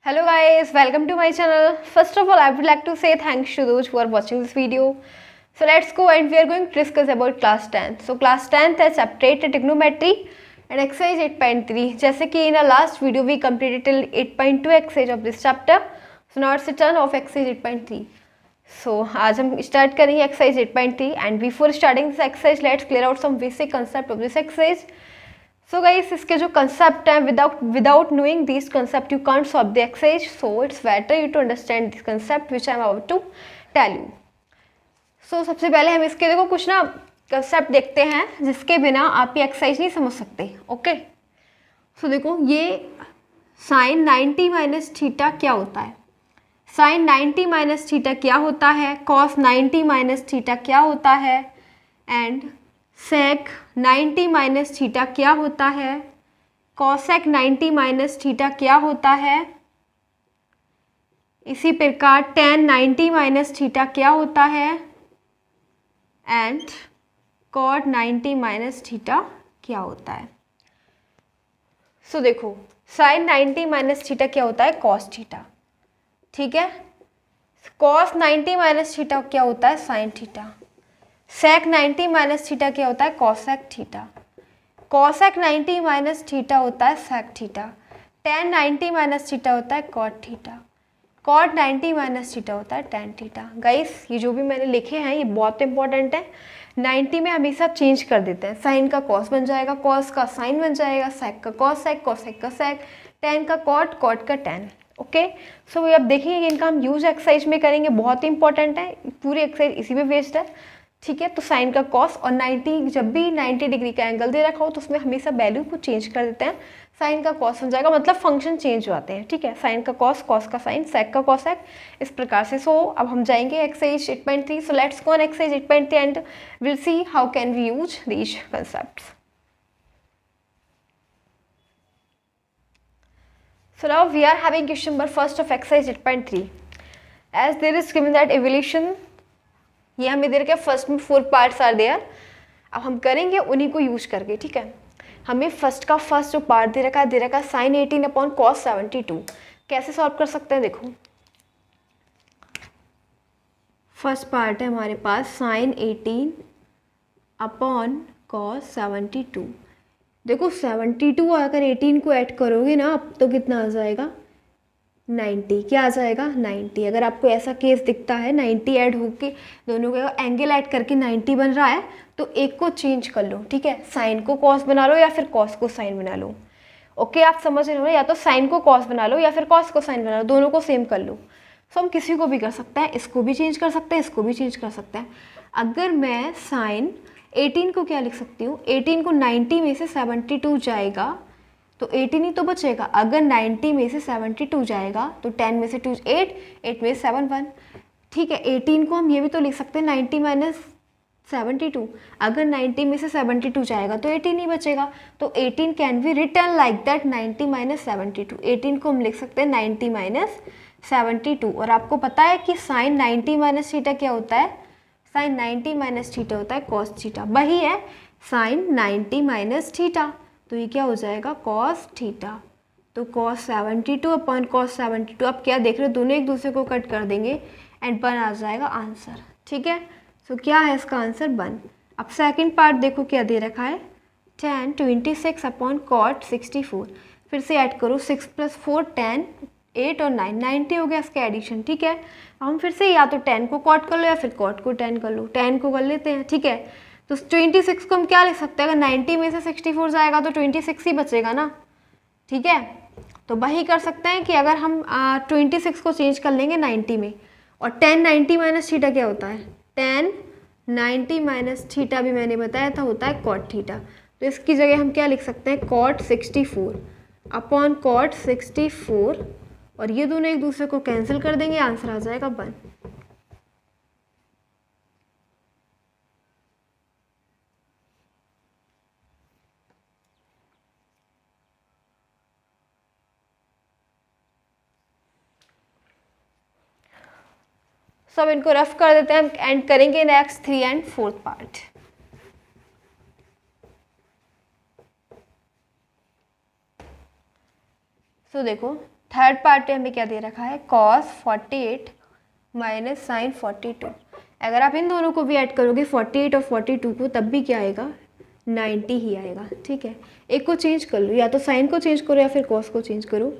Hello guys, welcome to my channel. First of all, I would like to say thanks to those who are watching this video. So let's go and we are going to discuss about class 10th. So class 10th है chapter 8 trigonometry and exercise 8.3. जैसे कि in our last video we completed till 8.2 exercise of this chapter. So now it's the turn of exercise 8.3. So आज हम start करेंगे exercise 8.3 and before starting this exercise let's clear out some basic concept of this exercise. So guys, इसके जो concept हैं without knowing these concept you can't solve the exercise. So it's better you to understand this concept which I am about to tell you. So सबसे पहले हम इसके देखो कुछ ना concept देखते हैं जिसके बिना आप ये exercise नहीं समझ सकते. ओके so देखो ये sin 90 माइनस थीटा क्या होता है, sin 90 माइनस थीटा क्या होता है, cos 90 माइनस थीटा क्या होता है एंड sec 90 माइनस थीटा क्या होता है, cosec 90 माइनस थीटा क्या होता है, इसी प्रकार tan 90 माइनस थीटा क्या होता है एंड cot 90 माइनस थीटा क्या होता है. सो देखो sin 90 माइनस थीटा क्या होता है, cos थीटा. ठीक है, cos 90 माइनस थीटा क्या होता है, sin theta. sec 90 minus theta क्या होता है, cosec theta. cosec 90 minus theta होता है sec theta. tan 90 minus theta होता है cot theta. cot 90 minus theta होता है tan थीटा. गाइस ये जो भी मैंने लिखे हैं ये बहुत इंपॉर्टेंट है. 90 में हमेशा चेंज कर देते हैं, sin का cos बन जाएगा, cos का sin बन जाएगा, sec का cosec, cosec का sec, tan का cot, cot का tan. ओके सो अब देखेंगे कि इनका हम यूज एक्सरसाइज में करेंगे, बहुत इंपॉर्टेंट है, पूरी एक्सरसाइज इसी पे बेस्ड है. ठीक है, तो साइन का कॉस और 90 जब भी 90 डिग्री का एंगल दे रखा हो तो उसमें हमेशा वैल्यू को चेंज कर देते हैं, साइन का कॉस हो जाएगा, मतलब फंक्शन चेंज हो जाते हैं. ठीक है, साइन का कॉस, कॉस का साइन, सेक का कॉसेक, इस प्रकार से. सो अब हम जाएंगे exercise 8.3. So let's go on exercise 8.3 and will see how can we use these concepts. So now we are having question number first of exercise 8.3. As there is given that evolution, ये हमें दे रखा है first में 4 parts are there. अब हम करेंगे उन्हीं को यूज करके. ठीक है, हमें फर्स्ट जो पार्ट दे रखा है साइन 18 अपॉन कॉस 72. कैसे सॉल्व कर सकते हैं, देखो फर्स्ट पार्ट है हमारे पास साइन 18 अपॉन कॉस 72. देखो 72 अगर 18 को ऐड करोगे ना अब तो कितना आ जाएगा, 90. क्या आ जाएगा, 90. अगर आपको ऐसा केस दिखता है 90 ऐड होके दोनों का एंगल ऐड करके 90 बन रहा है तो एक को चेंज कर लो. ठीक है, साइन को कॉस बना लो या फिर कॉस को साइन बना लो. ओके आप समझ रहे हो ना, या तो साइन को कॉस बना लो या फिर कॉस को साइन बना लो, दोनों को सेम कर लो. सो हम किसी को भी कर सकते हैं, इसको भी चेंज कर सकते हैं, इसको भी चेंज कर सकते हैं. अगर मैं साइन 18 को क्या लिख सकती हूँ, 18 को 90 में से 72 जाएगा तो 18 ही तो बचेगा. अगर 90 में से 72 जाएगा तो 10 में से 2 8, 8 में से 7 1. ठीक है, 18 को हम ये भी तो लिख सकते हैं 90 माइनस 72. अगर 90 में से 72 जाएगा तो 18 ही बचेगा. तो 18 can be return like that 90 minus 72. 18 को हम लिख सकते हैं 90 माइनस 72. और आपको पता है कि साइन 90 माइनस थीटा क्या होता है, साइन 90 माइनस थीटा होता है कॉस थीटा. वही है साइन 90 माइनस थीटा, तो ये क्या हो जाएगा कॉस थीटा. तो कॉस 72 अपॉन कॉस 72. अब क्या देख रहे हो, दोनों एक दूसरे को कट कर देंगे एंड 1 आ जाएगा आंसर. ठीक है, सो क्या है इसका आंसर 1. अब सेकंड पार्ट देखो क्या दे रखा है, tan 26 अपॉन कॉट 64. फिर से ऐड करो 6 + 4 10 8 और 9 90 हो गया इसका एडिशन. ठीक है, हम फिर से या तो 10 को कॉट कर लो या फिर कॉट को 10 कर लो. 10 को कर लेते हैं. ठीक है, तो 26 को हम क्या लिख सकते हैं, अगर 90 में से 64 जाएगा तो 26 ही बचेगा ना. ठीक है, तो वही कर सकते हैं कि अगर हम 26 को चेंज कर लेंगे 90 में, और 10 90 माइनस थीटा क्या होता है, 10 90 माइनस थीटा भी मैंने बताया था होता है कॉट थीटा. तो इसकी जगह हम क्या लिख सकते हैं, कॉट 64 अपॉन कॉट 64, और ये दोनों एक दूसरे को कैंसिल कर देंगे, आंसर आ जाएगा 1. सब इनको रफ कर देते हैं एंड करेंगे नेक्स्ट 3 एंड 4 पार्ट. सो देखो थर्ड पार्ट में हमें क्या दे रखा है, cos 48 माइनस साइन 42। अगर आप इन दोनों को भी ऐड करोगे 48 और 42 को, तब भी क्या आएगा, 90 ही आएगा। ठीक है, एक को चेंज कर लो, या तो साइन को चेंज करो या फिर कॉस को चेंज करो।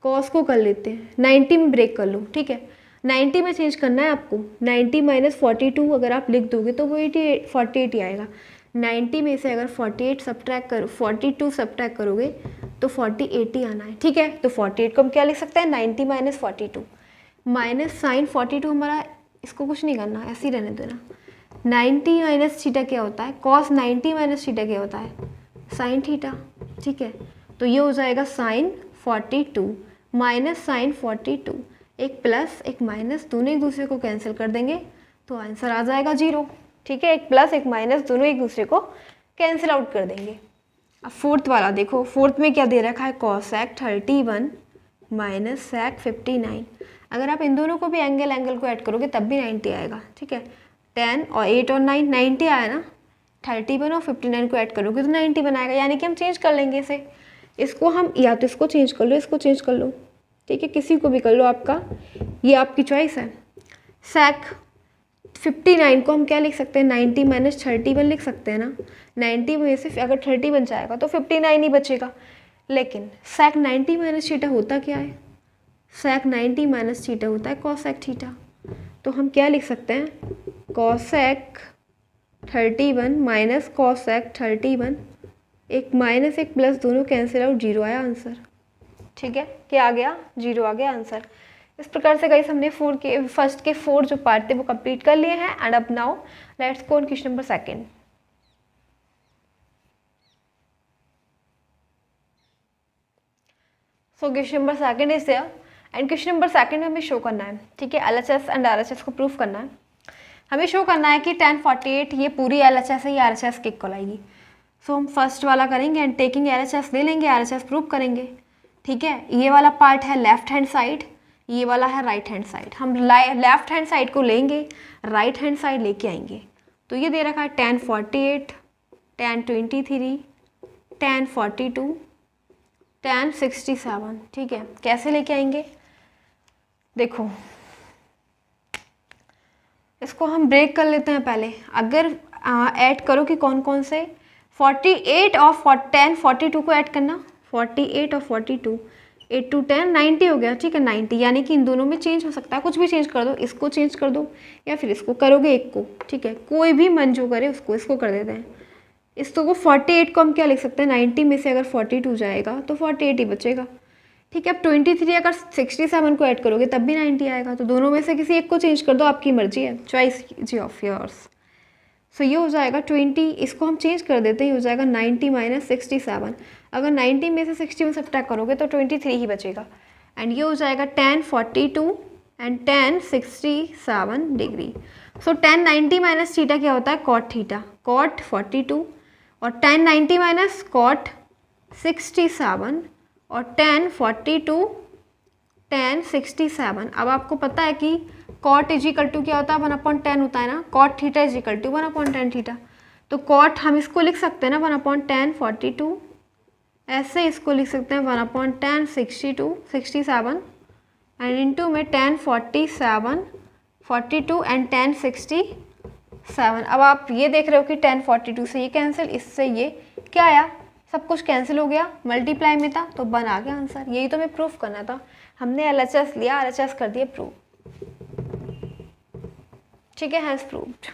कॉस को कर लेते हैं 90 में ब्रेक कर लो। ठीक है, 90 में चेंज करना है आपको। 90 माइनस 42 अगर आप लिख दोगे तो वो 48 ही आएगा। 90 में से अगर 48 सब्ट्रैक्ट करो, 42 सब्ट्रैक्ट करोगे तो 48 ही आना है। ठीक है, तो 48 को हम क्या लिख सकते हैं, 90 माइनस 42 माइनस साइन 42 हमारा, इसको कुछ नहीं करना, ऐसे ही रहने देना। 90 माइनस थीटा क्या होता है, कॉस 90 माइनस थीटा क्या होता है, साइन थीटा। ठीक है, तो ये हो जाएगा साइन 42 माइनस साइन 42, एक प्लस एक माइनस दोनों एक दूसरे को कैंसिल कर देंगे तो आंसर आ जाएगा 0। ठीक है, एक प्लस एक माइनस दोनों एक दूसरे को कैंसिल आउट कर देंगे। अब फोर्थ वाला देखो, फोर्थ में क्या दे रखा है, कॉसेक 31 माइनस सेक 59। अगर आप इन दोनों को भी एंगल को ऐड करोगे तब भी 90 आएगा। ठीक है, 10 और 8 और 9 90 आया ना, 31 और 59 को ऐड करोगे तो 90 बनाएगा, यानी कि हम चेंज कर लेंगे इसे। इसको हम या तो इसको चेंज कर लो, इसको चेंज कर लो। ठीक है, किसी को भी कर लो, आपका ये आपकी चॉइस है। सेक 59 को हम क्या लिख सकते हैं, 90 माइनस 31 लिख सकते हैं ना। 90 में से अगर 30 बन जाएगा तो 59 ही बचेगा। लेकिन सेक 90 माइनस थीटा होता क्या है, सेक 90 माइनस थीटा होता है कॉसेक थीटा। तो हम क्या लिख सकते हैं, कॉसेक 31 माइनस कॉसेक 31, एक माइनस एक प्लस दोनों कैंसिल आउट, 0 आया आंसर। ठीक है, क्या आ गया, 0 आ गया आंसर। इस प्रकार से गाइस हमने फर्स्ट के 4 जो पार्ट थे वो कंप्लीट कर लिए हैं। एंड अब now let's go on question number 2। So question number 2 is there, and question number 2 में हमें शो करना है, ठीक है, LHS एंड RHS को प्रूफ करना है। हमें शो करना है कि tan 48 ये पूरी LHS है, ये RHS के इक्वल आएगी। सो हम फर्स्ट वाला करेंगे एंड टेकिंग LHS ले लेंगे, RHS प्रूफ करेंगे। ठीक है, ये वाला पार्ट है लेफ्ट हैंड साइड, ये वाला है राइट हैंड साइड। हम लेफ्ट हैंड साइड को लेंगे, राइट हैंड साइड लेके आएंगे। तो ये दे रखा है tan 48, tan 23, tan 42, tan 67। ठीक है, कैसे लेके आएंगे, देखो इसको हम ब्रेक कर लेते हैं पहले। अगर ऐड करो कि कौन कौन से, 48 और tan 42 को ऐड करना, 48 और 42, 8 to 10 90 हो गया। ठीक है, 90, यानी कि इन दोनों में चेंज हो सकता है, कुछ भी चेंज कर दो, इसको चेंज कर दो या फिर इसको करोगे एक को। ठीक है, कोई भी मन जो करे उसको, इसको कर देते हैं। इसको 48 को हम क्या लिख सकते हैं, 90 में से अगर 42 जाएगा तो 48 ही बचेगा। ठीक है, अब 23 अगर 67 को ऐड करोगे तब भी 90 आएगा। तो दोनों में से किसी एक को चेंज कर दो, आपकी मर्जी है, चॉइस जी ऑफ योर्स। सो ये हो जाएगा 20, इसको हम चेंज कर देते हैं, ये हो जाएगा 90 माइनस 67। अगर 90 में से 61 सब्ट्रैक्ट करोगे तो 23 ही बचेगा। एंड ये हो जाएगा tan 42 and tan 67 degree. So tan 90 minus theta क्या होता है, cot थीटा, cot 42, और tan 90 माइनस cot 67 और tan 42 tan 67। अब आपको पता है कि cot इजिकल टू क्या होता है, 1/10 होता है ना, cot थीटा इजिकल टू 1/10 थीटा। तो cot हम इसको लिख सकते हैं ना 1/10 42, ऐसे इसको लिख सकते हैं 1/10 67 एंड इनटू में tan 47 42 एंड tan 67। अब आप ये देख रहे हो कि tan 42 से ये कैंसिल, इससे ये क्या आया, सब कुछ कैंसिल हो गया, मल्टीप्लाई में था तो 1 आ गया आंसर। यही तो हमें प्रूफ करना था, हमने LHS लिया, RHS कर दिया प्रूफ। ठीक है, हैज प्रूव्ड।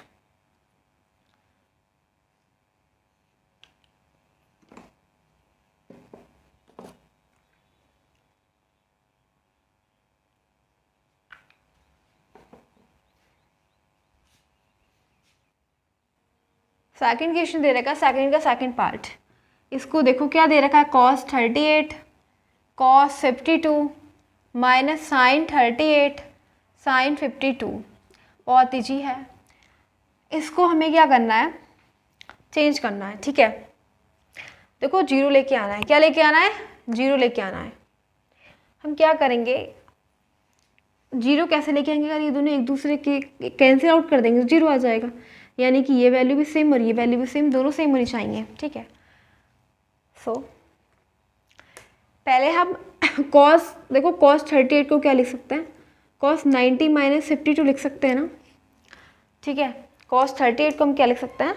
सेकंड क्वेश्चन दे रखा है, सेकंड का सेकंड पार्ट। इसको देखो क्या दे रखा है, cos 38 cos 52 minus sine 38 sine 52। बहुत ईजी है, इसको हमें क्या करना है, चेंज करना है। ठीक है, देखो 0 लेके आना है, क्या लेके आना है, 0 लेके आना है। हम क्या करेंगे, 0 कैसे लेके आएंगे, अगर ये दोनों एक दूसरे के कैंसिल आउट कर देंगे तो 0 आ जाएगा, यानी कि ये वैल्यू भी सेम और ये वैल्यू भी सेम, दोनों सेम होनी चाहिए। ठीक है, सो पहले हम कॉस, देखो कॉस 38 को क्या लिख सकते हैं, कॉस 90 माइनस 52 लिख सकते हैं ना, ठीक है। कॉस 38 को हम क्या लिख सकते हैं,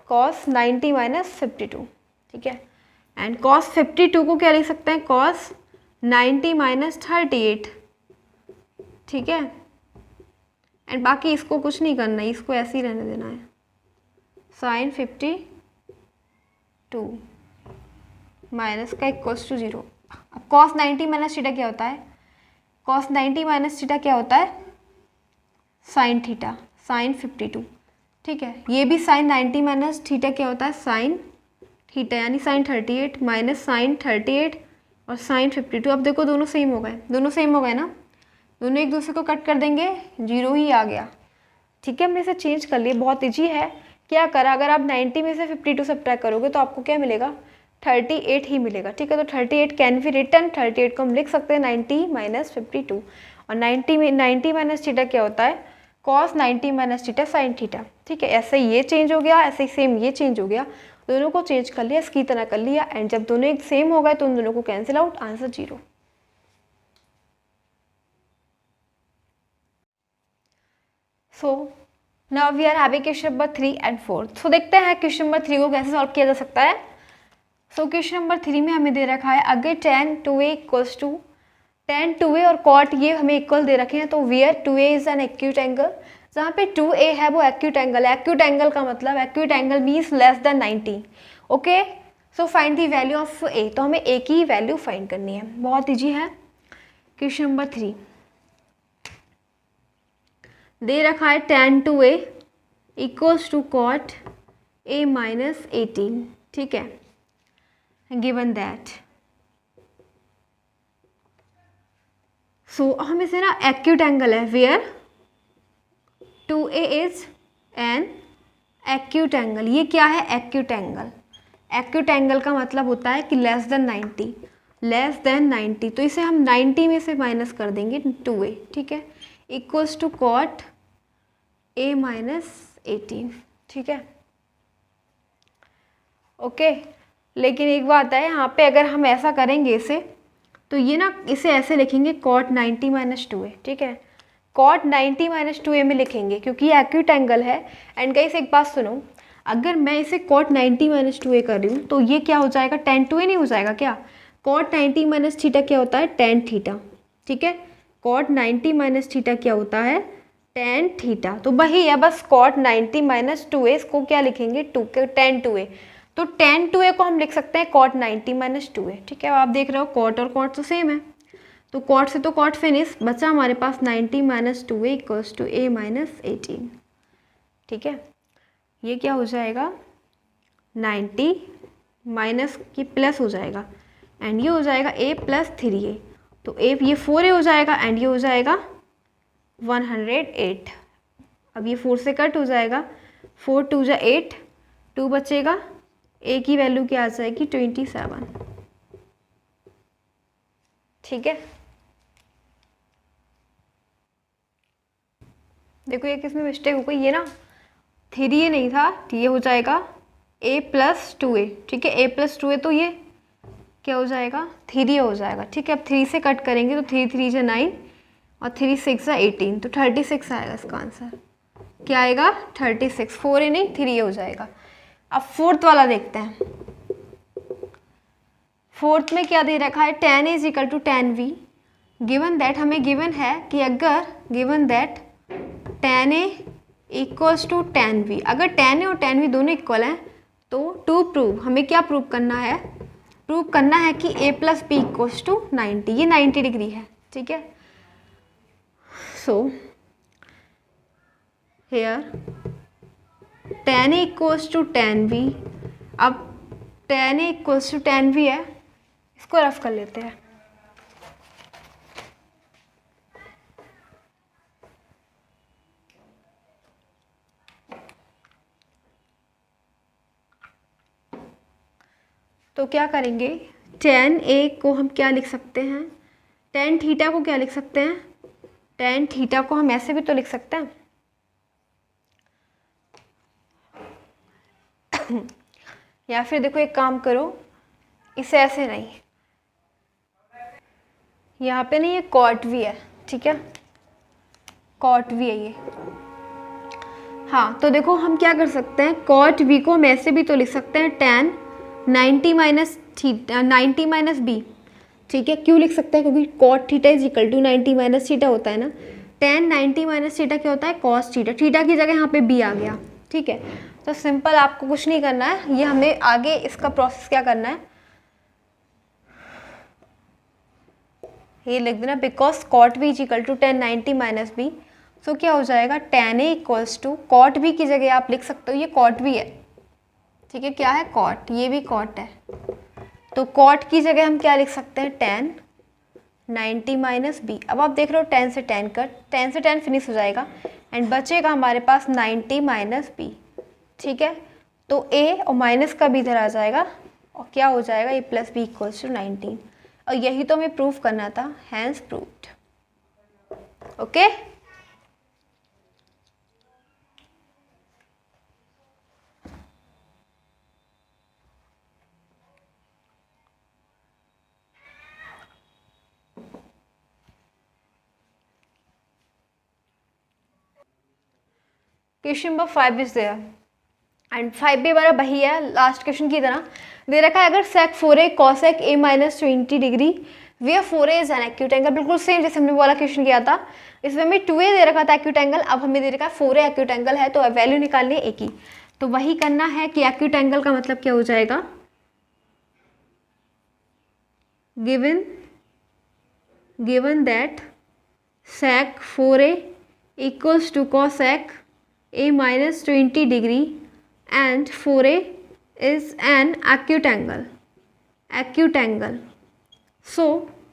कॉस 90 माइनस 52, ठीक है। एंड कॉस 52 को क्या लिख सकते हैं, कॉस 90 माइनस 38, ठीक है। एंड बाकी इसको कुछ नहीं करना है, इसको ऐसे ही रहने देना है, साइन 52 माइनस का इक्वल्स टू 0। अब कॉस 90 माइनस थीटा क्या होता है, कॉस 90 माइनस थीटा क्या होता है, साइन थीटा, साइन 52, ठीक है। ये भी साइन 90 माइनस थीटा क्या होता है, साइन थीटा, यानी साइन 38 माइनस साइन 38 और साइन 52। अब देखो दोनों सेम हो गए, दोनों सेम हो गए ना, दोनों एक दूसरे को कट कर देंगे, 0 ही आ गया, ठीक है। हमने इसे चेंज कर लिया, बहुत ईजी है। क्या करा, अगर आप 90 में से 52 सब्ट्रैक्ट करोगे तो आपको क्या मिलेगा, 38 ही मिलेगा, ठीक है। तो 38 कैन बी रिटन, 38 को हम लिख सकते हैं 90 माइनस 52, और 90 माइनस थीटा क्या होता है, cos 90 minus theta sine theta, ठीक है। ऐसे ये चेंज हो गया, ऐसे ही सेम ये चेंज हो गया, दोनों को चेंज कर लिया, इसकी तरह कर लिया, एंड जब दोनों एक सेम हो गए तो उन दोनों को cancel out, answer 0। So now we are having question number 3 and 4। सो देखते हैं क्वेश्चन नंबर 3 को कैसे सॉल्व किया जा सकता है। सो क्वेश्चन नंबर 3 में हमें दे रखा है, अगर tan 2a equals to, tan 2a और cot ये हमें इक्वल दे रखे हैं, तो where 2a is an acute angle, जहाँ पे 2a है वो एक्यूट एंगल है। एक्यूट एंगल का मतलब, acute angle means less than 90, okay. So find the value of a, तो हमें a की वैल्यू फाइंड करनी है, बहुत ईजी है। क्वेश्चन नंबर 3 दे रखा है, tan 2a equals to cot a minus 18, ठीक है। गिवन दैट, सो हम इसे ना एक्यूट एंगल है, where 2a is an acute angle, ये क्या है, एक्यूट एंगल। एक्यूट एंगल का मतलब होता है कि लेस देन 90, लेस देन 90, तो इसे हम 90 में से माइनस कर देंगे 2a, ठीक है, equals to cot a minus 18, ठीक है, ओके। लेकिन एक बात है यहाँ पे, अगर हम ऐसा करेंगे इसे, तो ये ना इसे ऐसे लिखेंगे cot 90 माइनस 2a, ठीक है, cot 90 माइनस 2a में लिखेंगे क्योंकि ये एक्यूट एंगल है। एंड गाइस एक बात सुनो, अगर मैं इसे cot 90 माइनस 2a कर रही हूँ तो ये क्या हो जाएगा, tan 2a नहीं हो जाएगा क्या, cot 90 माइनस थीटा क्या होता है, tan थीटा, ठीक है। cot 90 माइनस थीटा क्या होता है, tan थीटा, तो वही है बस, cot 90 माइनस 2a, इसको क्या लिखेंगे, tan 2a, तो tan 2a को हम लिख सकते हैं cot 90 माइनस 2a, ठीक है। आप देख रहे हो cot और cot तो सेम है, तो cot से तो cot फिनिश, बचा हमारे पास 90 minus 2a equals to a minus 18, ठीक है। ये क्या हो जाएगा, 90 माइनस की प्लस हो जाएगा, एंड ये हो जाएगा a प्लस 3a, तो a ये 4a हो जाएगा, एंड ये हो जाएगा 108। अब ये 4 से कट हो जाएगा, 4 2 जा 8, 2 बचेगा, a की वैल्यू क्या आ जाएगी, 27, ठीक है। देखो ये किसमें मिस्टेक हो गई, ये ना 3a नहीं था, ये हो जाएगा a प्लस 2a, ठीक है, a प्लस 2a, तो ये क्या हो जाएगा, 3a हो जाएगा, ठीक है। अब 3 से कट करेंगे तो 3 3 जा 9 और 3 6 जा 18, तो 36 आएगा इसका आंसर, क्या आएगा, 36, 4a नहीं 3a हो जाएगा। अब फोर्थ वाला देखते हैं, फोर्थ में क्या दे रखा है, tan a is equal to tan v, given that, हमें गिवन है कि अगर given that tan a equals to tan v, अगर tan a और tan v दोनों इक्वल हैं तो टू प्रूव, हमें क्या प्रूव करना है, प्रूव करना है कि a plus B equals to 90, ये 90 डिग्री है, ठीक है। So here tan a equals to tan v, अब tan a equals to tan v है, इसको रफ कर लेते हैं। तो क्या करेंगे, tan a को हम क्या लिख सकते हैं, tan थीटा को क्या लिख सकते हैं, tan थीटा को हम ऐसे भी तो लिख सकते हैं, या फिर देखो एक काम करो, इसे ऐसे नहीं, यहाँ पे नहीं, ये कॉट वी है, ठीक है, कॉट वी है ये। हाँ तो देखो हम क्या कर सकते हैं, कॉट वी को हम ऐसे भी तो लिख सकते हैं tan 90 minus theta 90 minus B, ठीक है। क्यों लिख सकते हैं, क्योंकि cot theta is equal to 90 minus theta होता है ना। tan 90 माइनस थीटा क्या होता है, कॉस थीटा, थीटा की जगह यहाँ पे बी आ गया, ठीक है। तो सिंपल, आपको कुछ नहीं करना है, ये हमें आगे इसका प्रोसेस क्या करना है, ये लिख देना, because cot B is equal to tan 90 minus B. So क्या हो जाएगा, tan A equals to, cot B की जगह आप लिख सकते हो, ये कॉट बी है, ठीक है, क्या है कॉट, ये भी कॉट है, तो कॉट की जगह हम क्या लिख सकते हैं, tan 90 माइनस बी। अब आप देख रहे हो tan से tan कट, tan से tan फिनिश हो जाएगा एंड बचेगा हमारे पास 90 माइनस बी, ठीक है। तो a और माइनस का भी इधर आ जाएगा और क्या हो जाएगा, a plus B equals to 19, और यही तो हमें प्रूफ करना था, hence proved, okay. Question number 5 is there and 5 भी हमारा वही है लास्ट क्वेश्चन की तरह, दे रखा है अगर sec 4a cosec a minus 20 degree where 4a is an acute angle, बिल्कुल सेम जैसे हमने वाला क्वेश्चन किया था, इसमें हमें 2a दे रखा था एक्यूट एंगल, अब हमें दे रखा है 4a एक्यूट एंगल है, तो वैल्यू निकालनी है a की। तो वही करना है कि एक्यूट एंगल का मतलब क्या हो जाएगा, given that sec 4a equals to cosec a minus 20 degree and 4a is an acute angle, so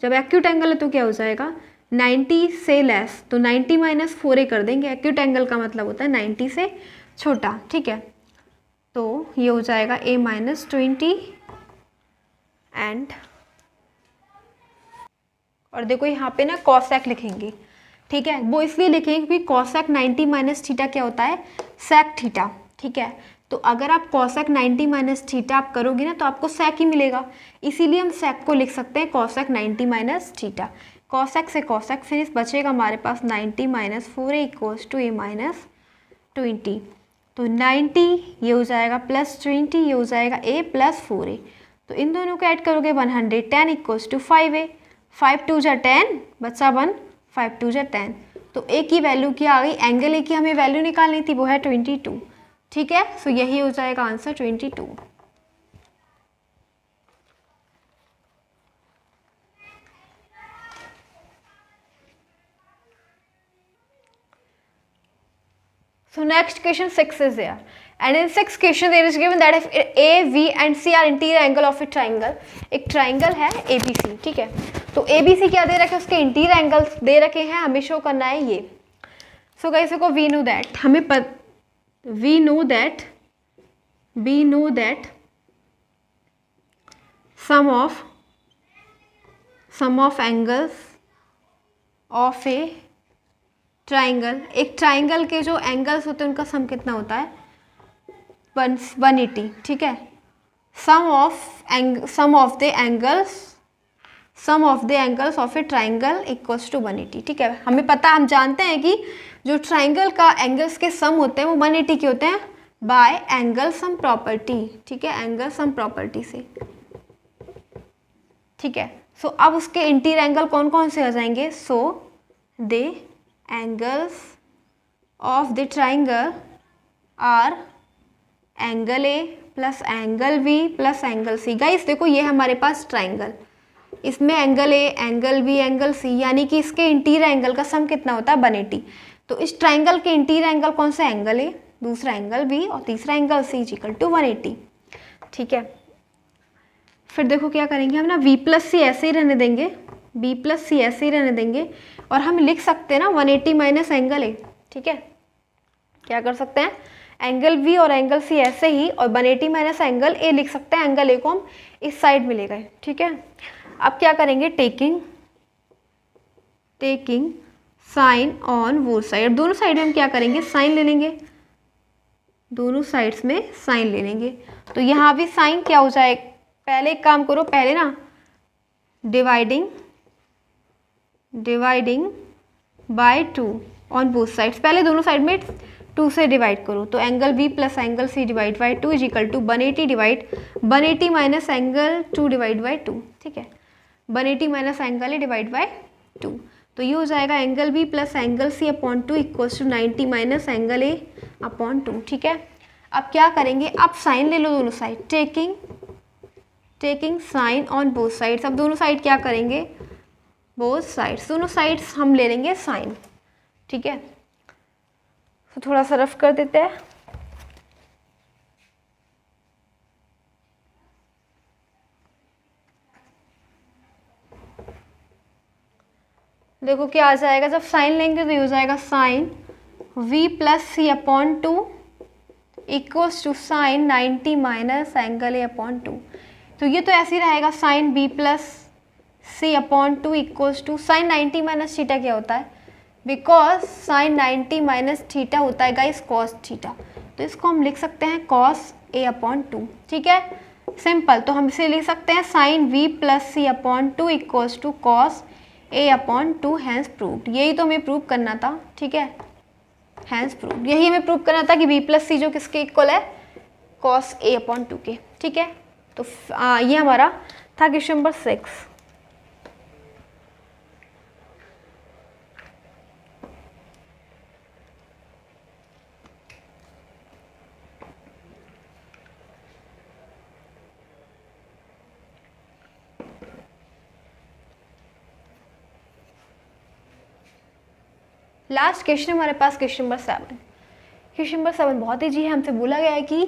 जब acute angle है तो क्या हो जाएगा, 90 से लेस, तो 90 माइनस 4a कर देंगे, acute angle का मतलब होता है 90 से छोटा, ठीक है। तो ये हो जाएगा a माइनस 20 एंड, और देखो यहाँ पे ना cosec लिखेंगे, ठीक है, वो इसलिए लिखेंगे क्योंकि cosec 90 माइनस थीटा क्या होता है, sec थीटा, ठीक है। तो अगर आप cosec 90 माइनस थीटा आप करोगे ना तो आपको sec ही मिलेगा, इसीलिए हम sec को लिख सकते हैं cosec 90 माइनस थीटा, cosec से cosec फिनिश बचेगा हमारे पास 90 minus 4a equals to a minus 20, तो 90 ये हो जाएगा प्लस 20, ये हो जाएगा a प्लस 4a, तो इन दोनों को ऐड करोगे 110 इक्वल्स टू 5a, 5 2 जा 10 बचा 1, 5 2 जा 10, तो a की वैल्यू क्या आ गई, एंगल a की हमें वैल्यू निकालनी थी, वो है 22, ठीक है। सो यही हो जाएगा answer 22। So next question 6 is there, and in 6 question there is given that if A, V and C are interior angle of a triangle, एक triangle है ABC, ठीक है, तो ABC क्या दे रखे हैं, उसके इंटीरियर एंगल्स दे रखे हैं, हमें शो करना है ये। सो गाइस देखो we know that, we know that sum of angles of a triangle, एक ट्राइंगल के जो एंगल्स होते हैं उनका सम कितना होता है, 180, ठीक है। Sum of the angles of a triangle equals to 180, ठीक है। हमें पता, हम जानते हैं कि जो ट्राइंगल का एंगल्स के सम होते हैं वो 180 के होते हैं बाय एंगल सम प्रॉपर्टी, ठीक है, एंगल सम प्रॉपर्टी से, ठीक है। सो अब उसके इंटीरियर एंगल कौन कौन से आ जाएंगे, सो दे angles of the triangle are angle A plus angle B plus angle C। Guys देखो ये हमारे पास ट्राइंगल, इसमें angle A, angle B, angle C, यानी कि इसके इंटीरियर एंगल का सम कितना होता है 180। तो इस ट्राइंगल के इंटीरियर एंगल कौन सा, एंगल A, दूसरा एंगल B और तीसरा एंगल C इक्वल टू 180, ठीक है। फिर देखो क्या करेंगे हम ना, V प्लस C ऐसे ही रहने देंगे, B प्लस C ऐसे ही रहने देंगे, और हम लिख सकते हैं ना 180 माइनस एंगल A, ठीक है। क्या कर सकते हैं, एंगल V और एंगल C ऐसे ही, और 180 माइनस एंगल A लिख सकते हैं, एंगल A को हम इस साइड में ले गए, ठीक है। अब क्या करेंगे, टेकिंग साइन ऑन वो साइड, दोनों साइड में हम क्या करेंगे, साइन ले लेंगे, दोनों साइड्स में साइन ले लेंगे, तो यहाँ भी साइन क्या हो जाए, पहले एक काम करो, पहले ना dividing dividing by 2 on both sides. पहले दोनों साइड में 2 से डिवाइड करो, तो angle B plus angle C divide by 2 is equal to 180 divide 180 minus angle 2 divide by 2। ठीक है, 180 minus angle A divide by 2, तो ये हो जाएगा angle B plus angle C upon 2 equals to 90 minus angle A upon 2। ठीक है, अब क्या करेंगे, अब साइन ले लो दोनों side, taking sine on both sides. अब दोनों साइड क्या करेंगे, बोथ साइड्स, दोनों साइड्स हम ले लेंगे साइन। ठीक है, तो थोड़ा सा रफ कर देते हैं। देखो क्या आ जाएगा, जब साइन लेंगे तो ये हो जाएगा sine v plus C upon 2 equals to sine 90 minus angle A upon 2। तो ये तो ऐसे ही रहेगा, sine b plus C upon 2 equals to sine 90 minus theta क्या होता है, बिकॉज साइन 90 माइनस थीटा होता है गाइस कॉस थीटा, तो इसको हम लिख सकते हैं कॉस ए अपॉन 2। ठीक है, सिंपल, तो हम इसे लिख सकते हैं sine v plus C upon 2 equals to cos A upon 2, hence proved. यही तो हमें प्रूव करना था। ठीक है, हैंस प्रूव्ड, यही हमें प्रूव करना था कि b प्लस सी जो किसके इक्वल है, कॉस ए अपॉन 2 के। ठीक है, तो ये हमारा था क्वेश्चन नंबर 6। लास्ट क्वेश्चन हमारे पास क्वेश्चन नंबर 7। क्वेश्चन नंबर 7 बहुत ईजी है। हमसे बोला गया है कि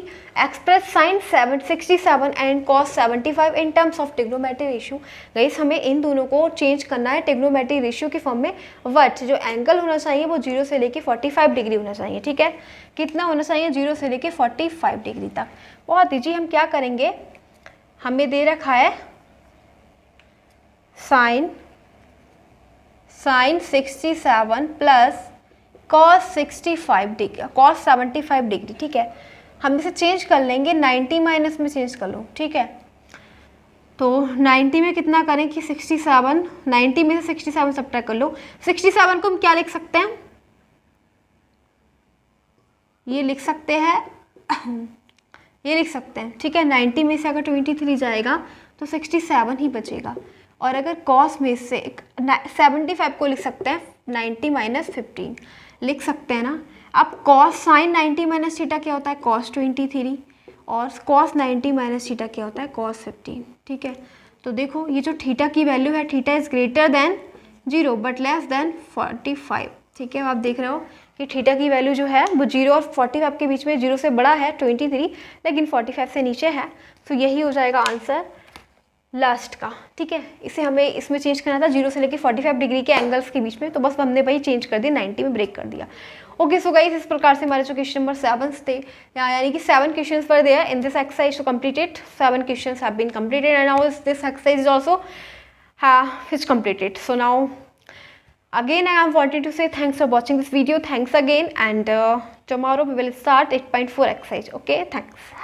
express sine 67 and cos 75 in terms of trigonometry ratio. Guys हमें इन दोनों को चेंज करना है ट्रिग्नोमेट्री रेशियो के फॉर्म में। बट जो एंगल होना चाहिए वो 0 से लेके 45 डिग्री होना चाहिए। ठीक है, कितना होना चाहिए, 0 से लेके 45 डिग्री तक। बहुत ईजी, हम क्या करेंगे, हमें दे रखा है sine 67 plus cos 65 degree, cos 75 degree. ठीक है, हम इसे चेंज कर लेंगे 90 माइनस में चेंज कर लो। ठीक है, तो 90 में कितना करें कि 67, 90 में से 67 सब्ट्रैक्ट कर लो। 67 को हम क्या लिख सकते हैं, ये लिख सकते हैं ये लिख सकते हैं। ठीक है, 90 में से अगर 23 जाएगा तो 67 ही बचेगा। और अगर कॉस में से 75 को लिख सकते हैं 90 माइनस 15 लिख सकते हैं ना। अब कॉस साइन 90 माइनस थीटा क्या होता है, कॉस 23, और कॉस 90 माइनस थीटा क्या होता है, कॉस 15। ठीक है, तो देखो ये जो थीटा की वैल्यू है, theta is greater than 0 but less than 45। ठीक है, आप देख रहे हो कि थीटा की वैल्यू जो है वो 0 और 45 के बीच में, 0 से बड़ा है 23 लेकिन 45 से नीचे है। तो यही हो जाएगा आंसर लास्ट का। ठीक है, इसे हमें इसमें चेंज करना था 0 से लेकर 45 डिग्री के एंगल्स के बीच में, तो बस हमने भाई चेंज कर दिया, 90 में ब्रेक कर दिया। ओके, सो गाइस इस प्रकार से हमारे जो क्वेश्चन नंबर 7 थे, यानी कि 7 क्वेश्चंस पर there in this exercise to completed. 7 questions have been completed and now this exercise is also is completed. So now again I am wanting to say thanks for watching this video. Thanks again, and tomorrow we will start 8.4 exercise. Okay, thanks.